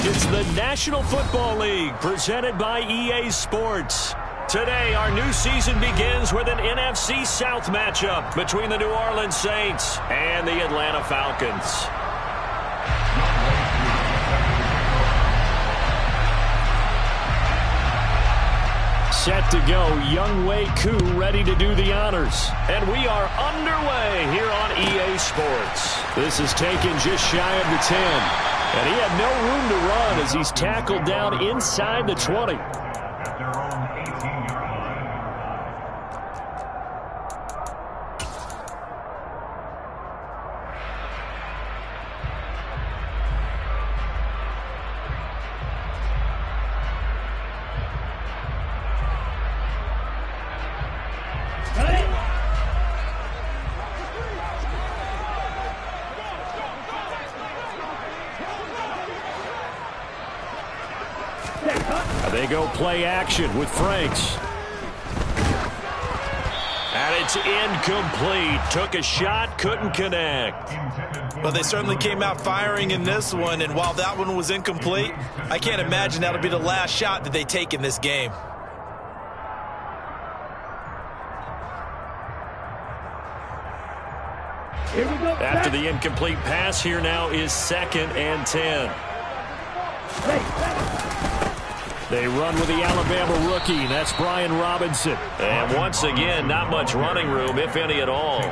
It's the National Football League presented by EA Sports. Today, our new season begins with an NFC South matchup between the New Orleans Saints and the Atlanta Falcons. Set to go, Younghoe Koo ready to do the honors. And we are underway here on EA Sports. This is taken just shy of the 10. And he had no room to run as he's tackled down inside the 20. They go play action with Franks. And it's incomplete. Took a shot, couldn't connect. Well, they certainly came out firing in this one, and while that one was incomplete, I can't imagine that'll be the last shot that they take in this game. After the incomplete pass, here now is 2nd and 10. They run with the Alabama rookie. That's Brian Robinson. And once again, not much running room, if any at all.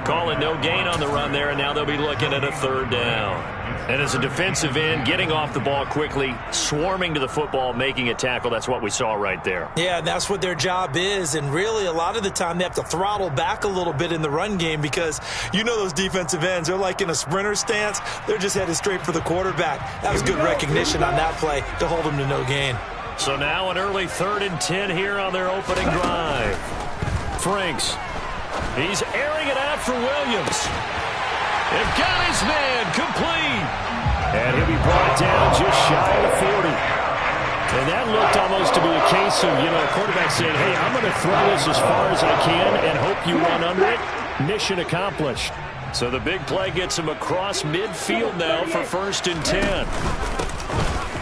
Calling no gain on the run there, and now they'll be looking at a 3rd down. And as a defensive end, getting off the ball quickly, swarming to the football, making a tackle, that's what we saw right there. Yeah, that's what their job is, and really a lot of the time they have to throttle back a little bit in the run game because you know those defensive ends, they're like in a sprinter stance. They're just headed straight for the quarterback. That was good recognition on that play to hold them to no gain. So now an early 3rd and 10 here on their opening drive. Franks. He's airing it out for Williams. They've got his man complete. And he'll be brought down just shy of the 40. And that looked almost to be a case of, a quarterback saying, hey, I'm going to throw this as far as I can and hope you run under it. Mission accomplished. So the big play gets him across midfield now for 1st and 10.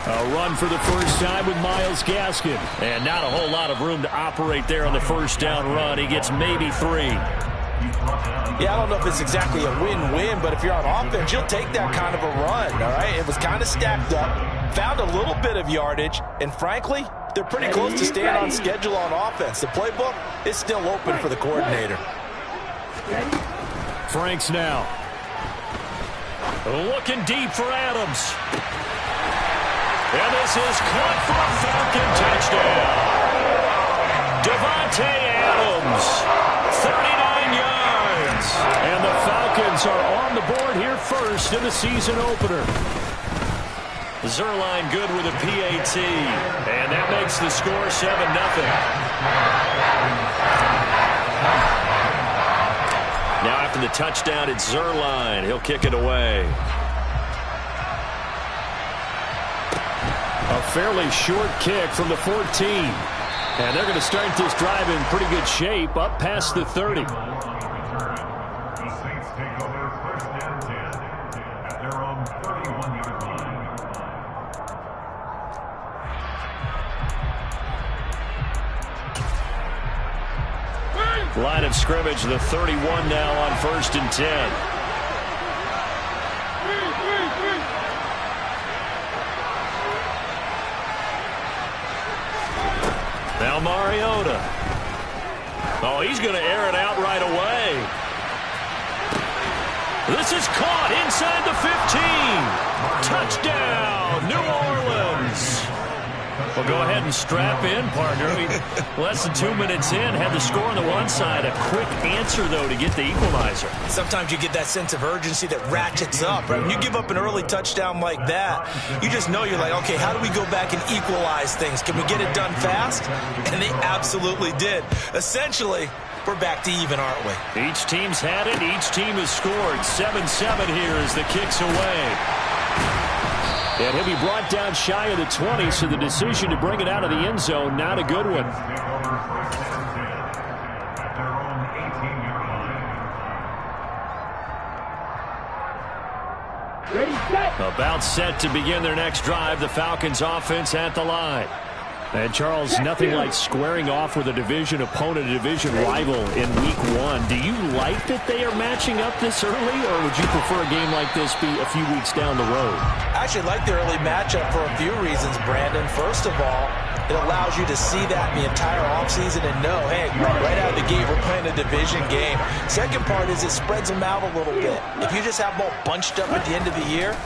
A run for the first time with Myles Gaskin. And not a whole lot of room to operate there on the 1st down run. He gets maybe 3. Yeah, I don't know if it's exactly a win-win, but if you're on offense, you'll take that kind of a run, all right? It was kind of stacked up, found a little bit of yardage, and frankly, they're pretty close to staying on schedule on offense. The playbook is still open for the coordinator. Franks now. Looking deep for Adams. And this is caught for a Falcon touchdown. Devontae Adams, 39 yards. And the Falcons are on the board here first in the season opener. Zerline good with a PAT. And that makes the score 7-0. Now after the touchdown, it's Zerline. He'll kick it away. A fairly short kick from the 14. And they're going to start this drive in pretty good shape up past the 30. The Saints take over 1st and 10 at their own 31-yard line. Line of scrimmage, the 31 now on 1st and 10. Now Mariota. Oh, he's going to air it out right away. This is caught inside the 15. Touchdown, New Orleans. Well, go ahead and strap in, partner. Less than 2 minutes in, had the score on the one side. A quick answer, though, to get the equalizer. Sometimes you get that sense of urgency that ratchets up, right? When you give up an early touchdown like that, you just know you're like, okay, how do we go back and equalize things? Can we get it done fast? And they absolutely did. Essentially, we're back to even, aren't we? Each team's had it. Each team has scored. 7-7 here as the kick's away. And he'll be brought down shy of the 20, so the decision to bring it out of the end zone, not a good one. About set to begin their next drive, the Falcons offense at the line. And, Charles, nothing like squaring off with a division opponent, a division rival in Week 1. Do you like that they are matching up this early, or would you prefer a game like this be a few weeks down the road? I actually like the early matchup for a few reasons, Brandon. First of all, it allows you to see that in the entire offseason and know, hey, right out of the gate, we're playing a division game. Second part is it spreads them out a little bit. If you just have them all bunched up at the end of the year,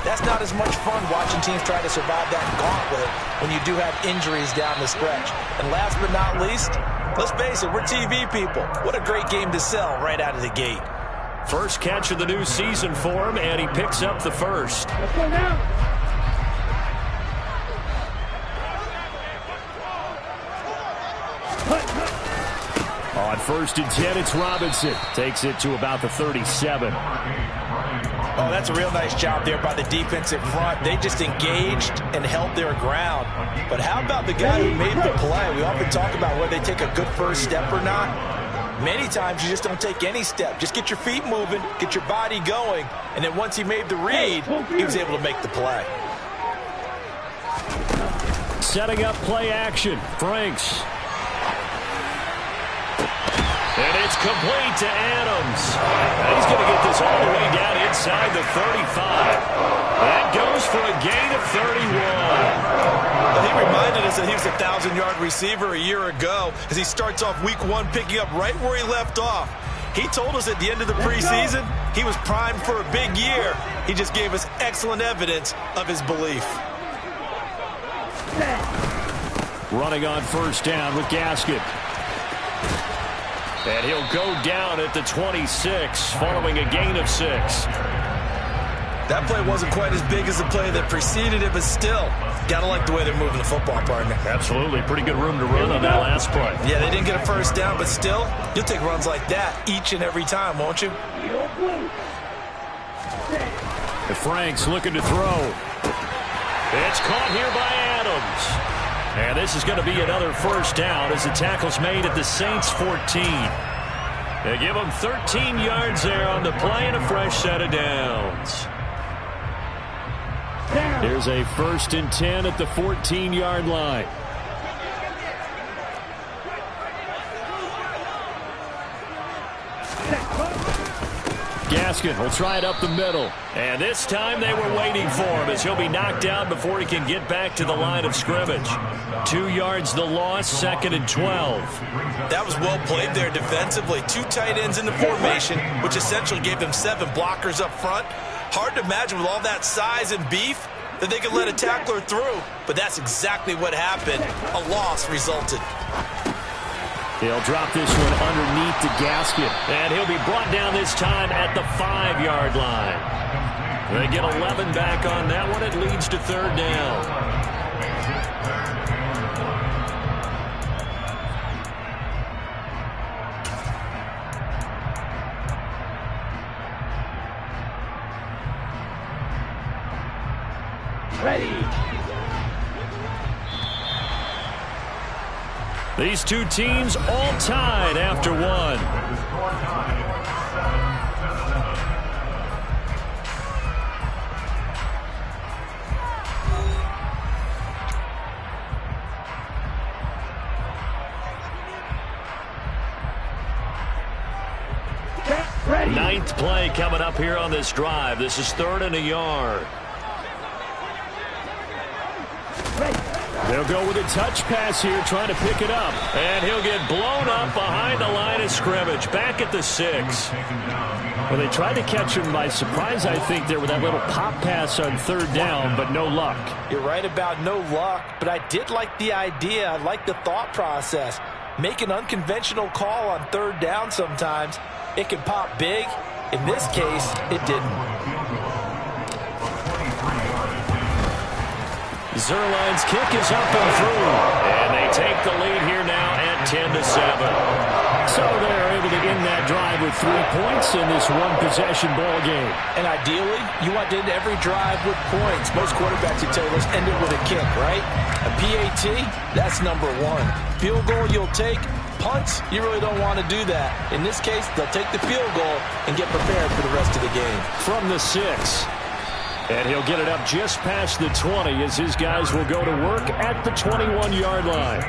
that's not as much fun watching teams try to survive that gauntlet when you do have injuries down the stretch. And last but not least, let's face it, we're TV people. What a great game to sell right out of the gate. First catch of the new season for him, and he picks up the first. Let's go now. On 1st and 10, it's Robinson. Takes it to about the 37. Oh, that's a real nice job there by the defensive front. They just engaged and held their ground. But how about the guy who made the play? We often talk about whether they take a good first step or not. Many times you just don't take any step. Just get your feet moving, get your body going, and then once he made the read, he was able to make the play. Setting up play action. Franks. And it's complete to Adams. And he's going to get this all the way down inside the 35. That goes for a gain of 31. Well, he reminded us that he was a 1,000-yard receiver a year ago as he starts off Week 1 picking up right where he left off. He told us at the end of the preseason he was primed for a big year. He just gave us excellent evidence of his belief. Running on 1st down with Gaskin. And he'll go down at the 26 following a gain of 6. That play wasn't quite as big as the play that preceded it, but still, gotta like the way they're moving the football, partner. Absolutely. Pretty good room to run on that last play. Yeah, they didn't get a first down, but still, you'll take runs like that each and every time, won't you? The Franks looking to throw. It's caught here by Adams. And this is going to be another first down as the tackle's made at the Saints 14. They give them 13 yards there on the play and a fresh set of downs. Here's a 1st and 10 at the 14-yard line. Gaskin will try it up the middle. And this time they were waiting for him as he'll be knocked down before he can get back to the line of scrimmage. 2 yards the loss, 2nd and 12. That was well played there defensively. 2 tight ends in the formation, which essentially gave them 7 blockers up front. Hard to imagine with all that size and beef that they could let a tackler through. But that's exactly what happened. A loss resulted. He'll drop this one underneath to Gaskin. And he'll be brought down this time at the 5-yard line. They get 11 back on that one. It leads to 3rd down. Ready. These two teams all tied after one. The score time Get ready. 9th play coming up here on this drive. This is 3rd and a yard. They'll go with a touch pass here, trying to pick it up. And he'll get blown up behind the line of scrimmage, back at the 6. Well, they tried to catch him by surprise, I think, there with that little pop pass on 3rd down, but no luck. You're right about no luck, but I did like the idea. I like the thought process. Make an unconventional call on 3rd down sometimes. It can pop big. In this case, it didn't. Zerline's kick is up and through. And they take the lead here now at 10-7. So they're able to end that drive with 3 points in this one-possession ball game. And ideally, you want to end every drive with points. Most quarterbacks would tell you, let's end it with a kick, right? A PAT, that's number 1. Field goal you'll take. Punts, you really don't want to do that. In this case, they'll take the field goal and get prepared for the rest of the game. From the 6. And he'll get it up just past the 20 as his guys will go to work at the 21-yard line.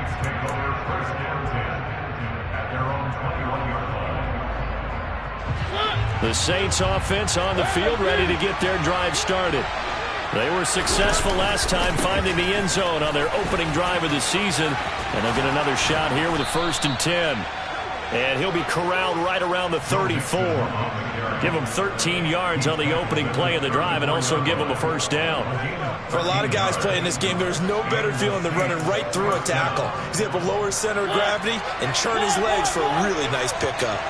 The Saints offense on the field, ready to get their drive started. They were successful last time finding the end zone on their opening drive of the season. And they'll get another shot here with a 1st and 10. And he'll be corralled right around the 34. Give him 13 yards on the opening play of the drive and also give him a 1st down. For a lot of guys playing this game, there's no better feeling than running right through a tackle. He's able to lower his center of gravity and churn his legs for a really nice pickup.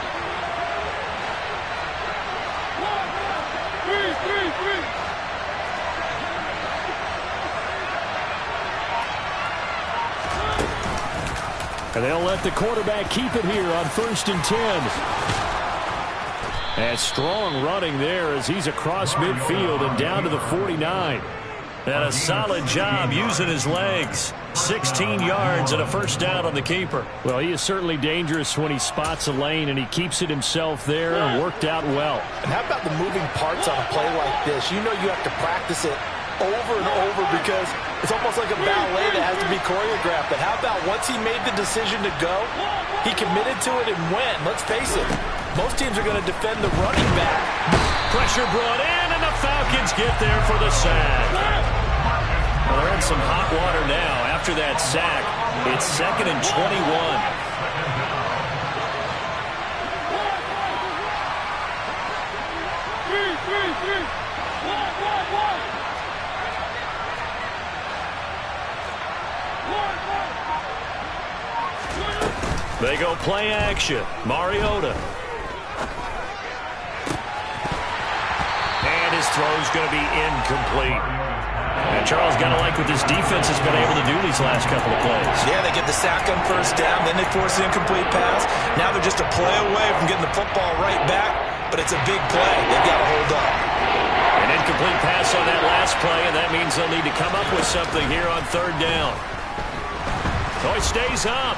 And they'll let the quarterback keep it here on 1st and 10. And strong running there as he's across midfield and down to the 49. And a solid job using his legs. 16 yards and a 1st down on the keeper. Well, he is certainly dangerous when he spots a lane, and he keeps it himself there and worked out well. And how about the moving parts on a play like this? You know you have to practice it over and over because it's almost like a ballet that has to be choreographed. But how about once he made the decision to go, he committed to it and went. Let's face it, most teams are going to defend the running back. Pressure brought in, and the Falcons get there for the sack. Well, they're in some hot water now after that sack. It's 2nd and 21. They go play action. Mariota. And his throw's going to be incomplete. And Charles, got to like what this defense has been able to do these last couple of plays. Yeah, they get the sack on 1st down, then they force the incomplete pass. Now they're just a play away from getting the football right back, but it's a big play. They've got to hold up. An incomplete pass on that last play, and that means they'll need to come up with something here on 3rd down. So he stays up.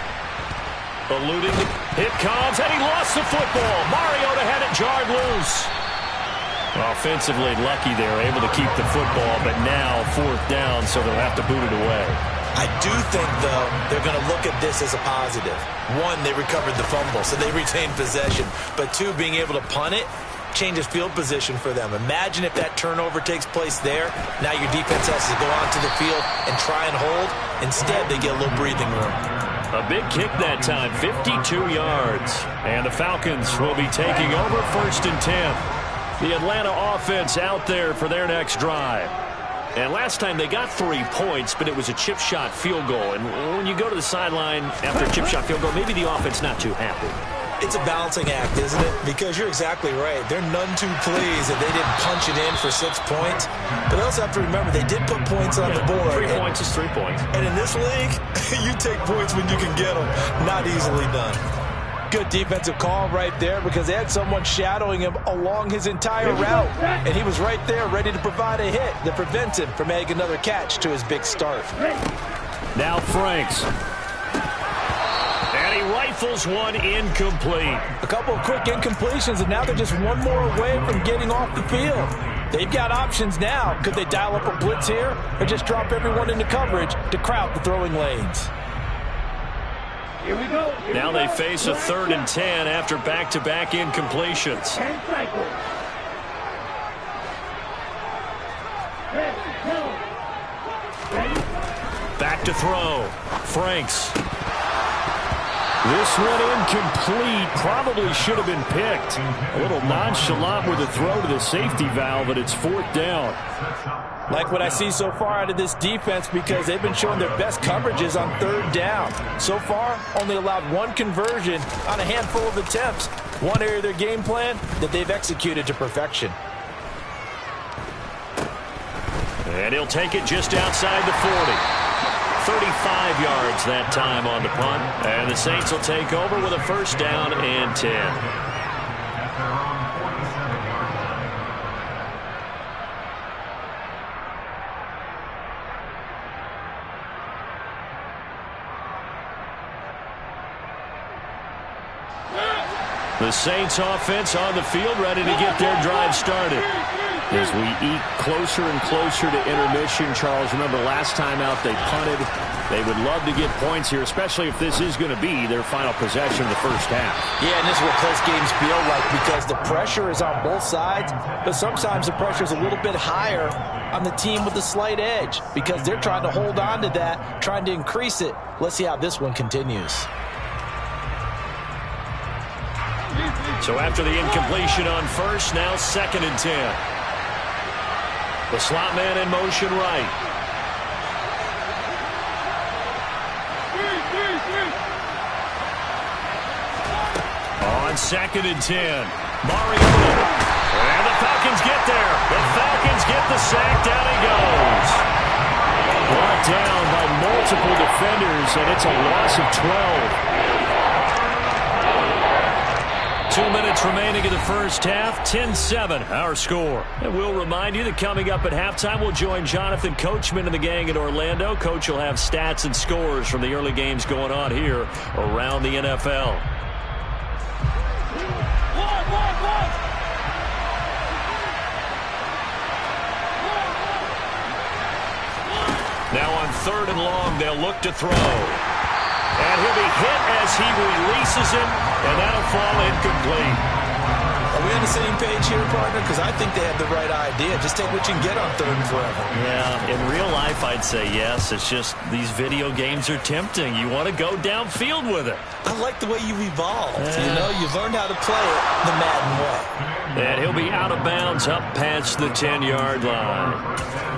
Eluding. It comes, and he lost the football. Mariota had it jarred loose. Offensively lucky they're able to keep the football, but now 4th down, so they'll have to boot it away. I do think, though, they're going to look at this as a positive. 1, they recovered the fumble, so they retained possession. But 2, being able to punt it changes field position for them. Imagine if that turnover takes place there. Now your defense has to go onto the field and try and hold. Instead, they get a little breathing room. A big kick that time, 52 yards. And the Falcons will be taking over 1st and 10. The Atlanta offense out there for their next drive. And last time they got 3 points, but it was a chip shot field goal. And when you go to the sideline after a chip shot field goal, maybe the offense not too happy. It's a balancing act, isn't it? Because you're exactly right. They're none too pleased that they didn't punch it in for 6 points. But they also have to remember they did put points on the board. 3 points is 3 points. And in this league, you take points when you can get them. Not easily done. Good defensive call right there because they had someone shadowing him along his entire route. And he was right there ready to provide a hit that prevents him from adding another catch to his big start. Now Franks. And he rifles one incomplete. A couple of quick incompletions, and now they're just one more away from getting off the field. They've got options now. Could they dial up a blitz here or just drop everyone into coverage to crowd the throwing lanes? Here we go. Now they face a 3rd and 10 after back-to-back incompletions. Back to throw. Franks. This one incomplete. Probably should have been picked. A little nonchalant with a throw to the safety valve, but it's 4th down. Like what I see so far out of this defense because they've been showing their best coverages on 3rd down. So far, only allowed 1 conversion on a handful of attempts. One area of their game plan that they've executed to perfection. And he'll take it just outside the 40. 35 yards that time on the punt. And the Saints will take over with a 1st down and 10. The Saints offense on the field ready to get their drive started. As we eke closer and closer to intermission, Charles, remember last time out they punted. They would love to get points here, especially if this is going to be their final possession of the first half. Yeah, and this is what close games feel like because the pressure is on both sides, but sometimes the pressure is a little bit higher on the team with the slight edge because they're trying to hold on to that, trying to increase it. Let's see how this one continues. So after the incompletion on first, now 2nd and 10. The slot man in motion right. On 2nd and 10, Mariota. And the Falcons get there. The Falcons get the sack. Down he goes. Brought down by multiple defenders, and it's a loss of 12. 2 minutes remaining in the first half. 10-7, our score. And we'll remind you that coming up at halftime, we'll join Jonathan Coachman and the gang in Orlando. Coach will have stats and scores from the early games going on here around the NFL. Now on 3rd and long, they'll look to throw. And he'll be hit as he releases it, and that'll fall incomplete. Are we on the same page here, partner? Because I think they have the right idea. Just take what you can get on 3rd and forever. Yeah, in real life, I'd say yes. It's just these video games are tempting. You want to go downfield with it. I like the way you've evolved. You know, you've learned how to play it the Madden way. And he'll be out of bounds up past the 10-yard line.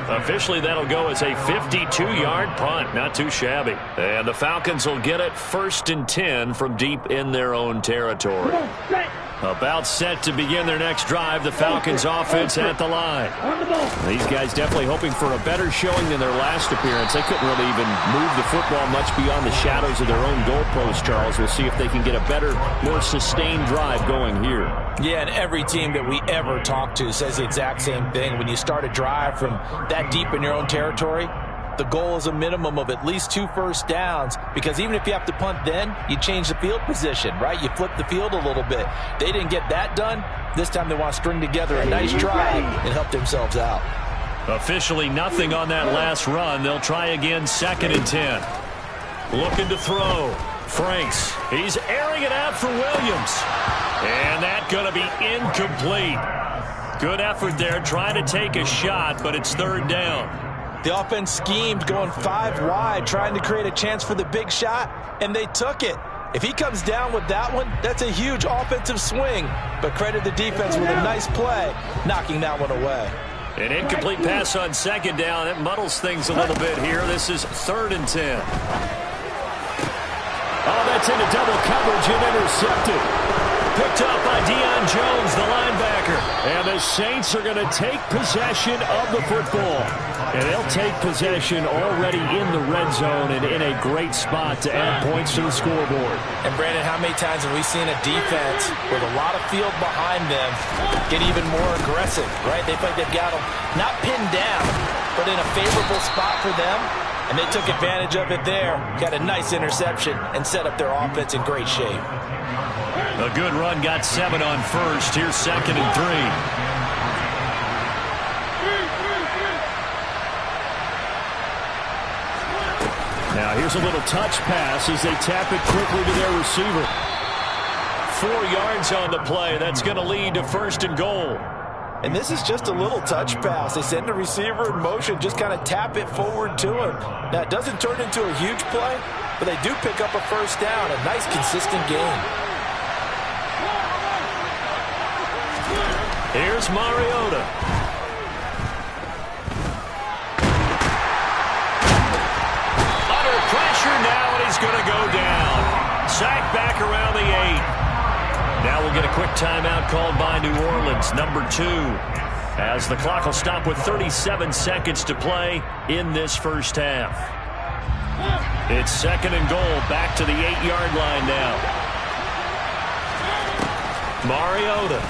Officially, that'll go as a 52-yard punt. Not too shabby. And the Falcons will get it 1st and 10 from deep in their own territory. About set to begin their next drive, the Falcons offense at the line. These guys definitely hoping for a better showing than their last appearance. They couldn't really even move the football much beyond the shadows of their own goalpost, Charles. We'll see if they can get a better, more sustained drive going here. Yeah, and every team that we ever talk to says the exact same thing. When you start a drive from that deep in your own territory, the goal is a minimum of at least 2 first downs, because even if you have to punt then, you change the field position, right? You flip the field a little bit. They didn't get that done. This time they want to string together a nice drive and help themselves out. Officially nothing on that last run. They'll try again 2nd and 10. Looking to throw. Franks. He's airing it out for Williams. And that's going to be incomplete. Good effort there, trying to take a shot, but it's 3rd down. The offense schemed going 5 wide, trying to create a chance for the big shot, and they took it. If he comes down with that one, that's a huge offensive swing. But credit the defense with a nice play, knocking that one away. An incomplete pass on 2nd down. It muddles things a little bit here. This is 3rd and 10. Oh, that's into double coverage and intercepted. Picked up by Deion Jones, the linebacker. And the Saints are going to take possession of the football. And they'll take possession already in the red zone and in a great spot to add points to the scoreboard. And, Brandon, how many times have we seen a defense with a lot of field behind them get even more aggressive, right? They feel like they've got them not pinned down, but in a favorable spot for them. And they took advantage of it there. Got a nice interception and set up their offense in great shape. A good run, got 7 on first. Here's 2nd and 3. Now here's a little touch pass as they tap it quickly to their receiver. 4 yards on the play. That's going to lead to 1st and goal. And this is just a little touch pass. They send the receiver in motion, just kind of tap it forward to him. Now, it doesn't turn into a huge play, but they do pick up a 1st down. A nice, consistent game. Here's Mariota. Under pressure now, and he's going to go down. Sacked back around the 8. Now we'll get a quick timeout called by New Orleans, number 2, as the clock will stop with 37 seconds to play in this first half. It's 2nd and goal, back to the 8-yard line now. Mariota.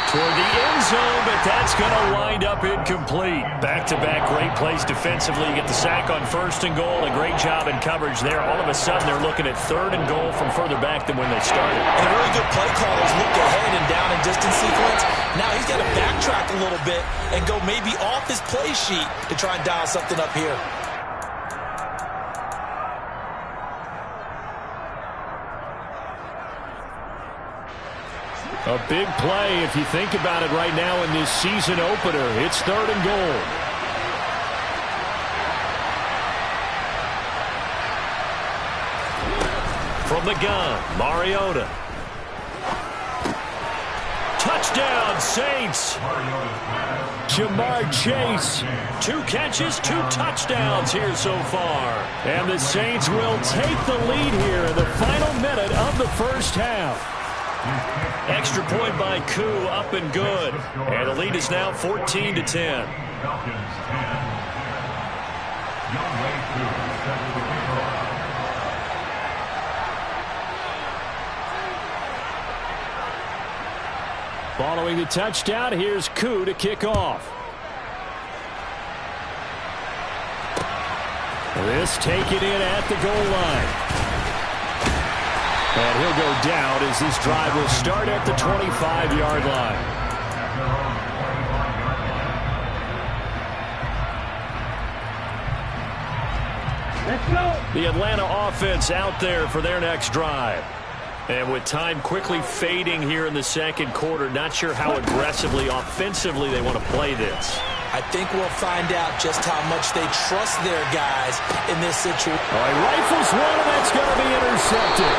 toward the end zone, but that's going to wind up incomplete. Back-to-back great plays defensively. You get the sack on 1st and goal. A great job in coverage there. All of a sudden, they're looking at 3rd and goal from further back than when they started. And a really good play callers look ahead and down and distance sequence. Now he's got to backtrack a little bit and go maybe off his play sheet to try and dial something up here. A big play if you think about it right now in this season opener. It's 3rd and goal. From the gun, Mariota. Touchdown, Saints. Jamar Chase. 2 catches, 2 touchdowns here so far. And the Saints will take the lead here in the final minute of the first half. Extra point by Koo, up and good. And the lead is now 14-10. Falcons 10. Young Wei Koo set to kick off. Following the touchdown, here's Koo to kick off. This taken in at the goal line. And he'll go down as this drive will start at the 25-yard line. Let's go. The Atlanta offense out there for their next drive. And with time quickly fading here in the second quarter, not sure how aggressively, offensively they want to play this. I think we'll find out just how much they trust their guys in this situation. All right, rifles one, and that's going to be intercepted.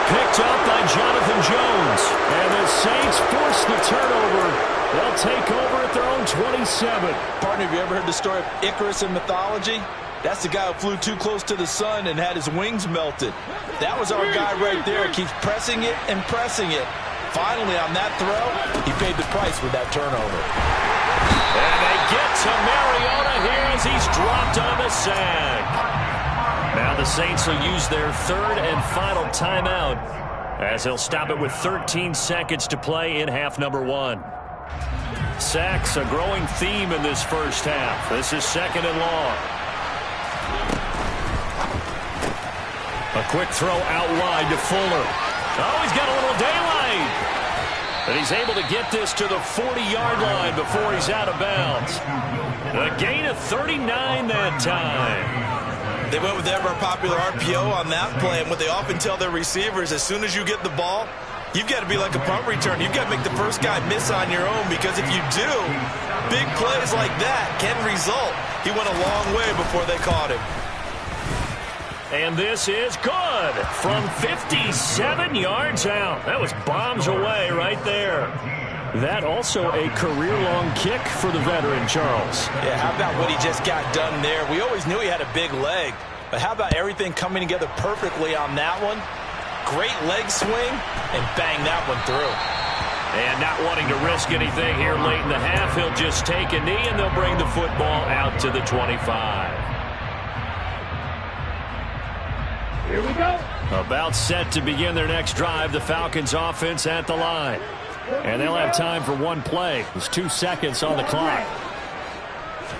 Picked up by Jonathan Jones. And the Saints force the turnover. They'll take over at their own 27. Partner, have you ever heard the story of Icarus in mythology? That's the guy who flew too close to the sun and had his wings melted. That was our guy right there. Keeps pressing it and pressing it. Finally, on that throw, he paid the price with that turnover. And they get to Mariota here as he's dropped on the sack. Now the Saints will use their 3rd and final timeout as they'll stop it with 13 seconds to play in half number 1. Sacks, a growing theme in this first half. This is 2nd and long. A quick throw out wide to Fuller. Oh, he's got a little daylight. And he's able to get this to the 40-yard line before he's out of bounds. A gain of 39 that time. They went with the ever-popular RPO on that play, and what they often tell their receivers, as soon as you get the ball, you've got to be like a punt return. You've got to make the first guy miss on your own, because if you do, big plays like that can result. He went a long way before they caught him. And this is good from 57 yards out. That was bombs away right there. That also a career-long kick for the veteran, Charles. Yeah, how about what he just got done there? We always knew he had a big leg, but how about everything coming together perfectly on that one? Great leg swing, and bang that one through. And not wanting to risk anything here late in the half, he'll just take a knee, and they'll bring the football out to the 25. Here we go. About set to begin their next drive, the Falcons offense at the line. And they'll have time for one play. There's 2 seconds on the clock.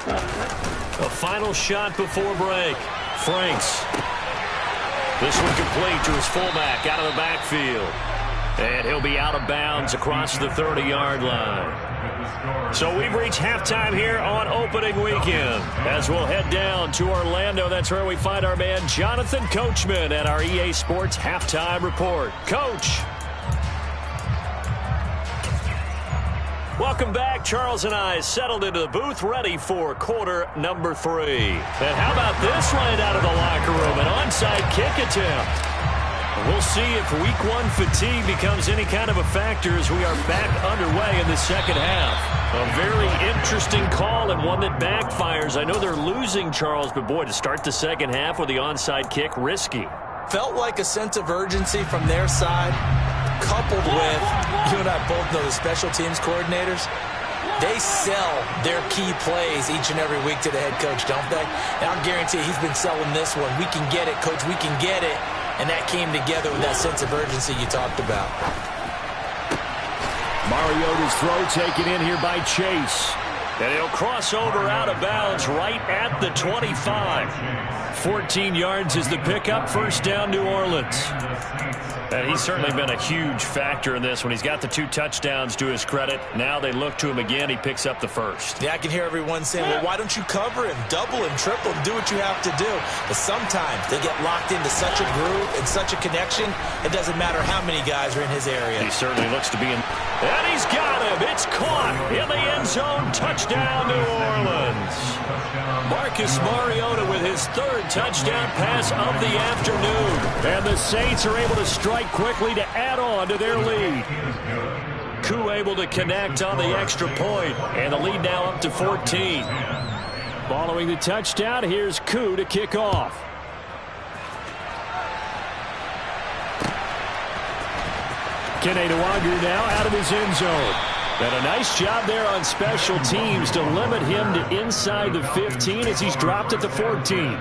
A final shot before break. Franks. This one complete to his fullback out of the backfield. And he'll be out of bounds across the 30-yard line. So we've reached halftime here on opening weekend. As we'll head down to Orlando, that's where we find our man Jonathan Coachman at our EA Sports Halftime Report. Coach. Welcome back. Charles and I settled into the booth, ready for quarter number 3. And how about this right out of the locker room? An onside kick attempt. We'll see if week 1 fatigue becomes any kind of a factor as we are back underway in the second half. A very interesting call and one that backfires. I know they're losing, Charles, but boy, to start the second half with the onside kick, risky. Felt like a sense of urgency from their side, coupled with, you and I both know the special teams coordinators, they sell their key plays each and every week to the head coach, don't they? And I'll guarantee you he's been selling this one. We can get it, coach, we can get it. And that came together with that sense of urgency you talked about. Mariota's throw taken in here by Chase. And he'll cross over out of bounds right at the 25. 14 yards is the pickup. First down, New Orleans. And he's certainly been a huge factor in this when he's got the 2 touchdowns to his credit. Now they look to him again. He picks up the first. Yeah, I can hear everyone saying, well, why don't you cover him, double him, triple him, do what you have to do. But sometimes they get locked into such a groove and such a connection, it doesn't matter how many guys are in his area. He certainly looks to be in. And he's got him. It's caught in the end zone. Touchdown, New Orleans. Marcus Mariota with his 3rd touchdown pass of the afternoon. And the Saints are able to strike quickly to add on to their lead. Koo able to connect on the extra point, and the lead now up to 14. Following the touchdown, here's Koo to kick off. Kene Nwangwu now out of his end zone. And a nice job there on special teams to limit him to inside the 15 as he's dropped at the 14.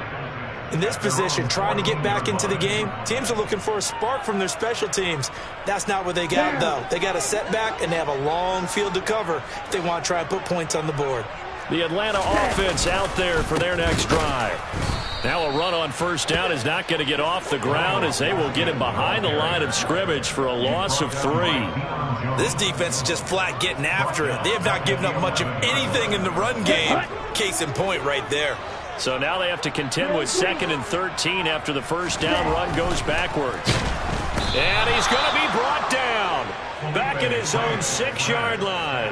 In this position, trying to get back into the game, teams are looking for a spark from their special teams. That's not what they got, though. They got a setback, and they have a long field to cover if they want to try and put points on the board. The Atlanta offense out there for their next drive. Now a run on first down is not going to get off the ground as they will get him behind the line of scrimmage for a loss of 3. This defense is just flat getting after it. They have not given up much of anything in the run game. Case in point right there. So now they have to contend with 2nd and 13 after the first down run goes backwards. And he's going to be brought down. Back at his own 6-yard line.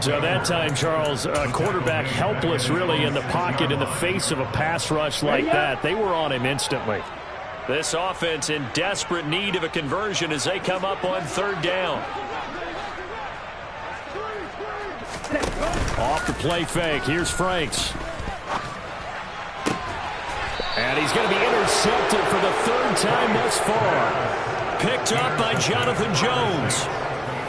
So that time, Charles, quarterback helpless really in the pocket in the face of a pass rush like that. They were on him instantly. This offense in desperate need of a conversion as they come up on 3rd down. Off the play fake. Here's Franks. And he's going to be intercepted for the 3rd time thus far. Picked up by Jonathan Jones.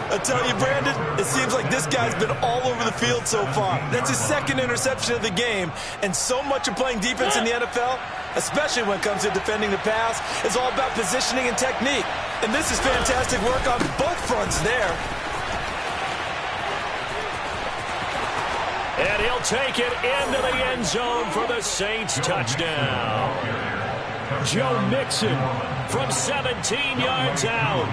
I tell you, Brandon, it seems like this guy's been all over the field so far. That's his 2nd interception of the game. And so much of playing defense in the NFL, especially when it comes to defending the pass, is all about positioning and technique. And this is fantastic work on both fronts there. And he'll take it into the end zone for the Saints touchdown. Joe Mixon from 17 yards out.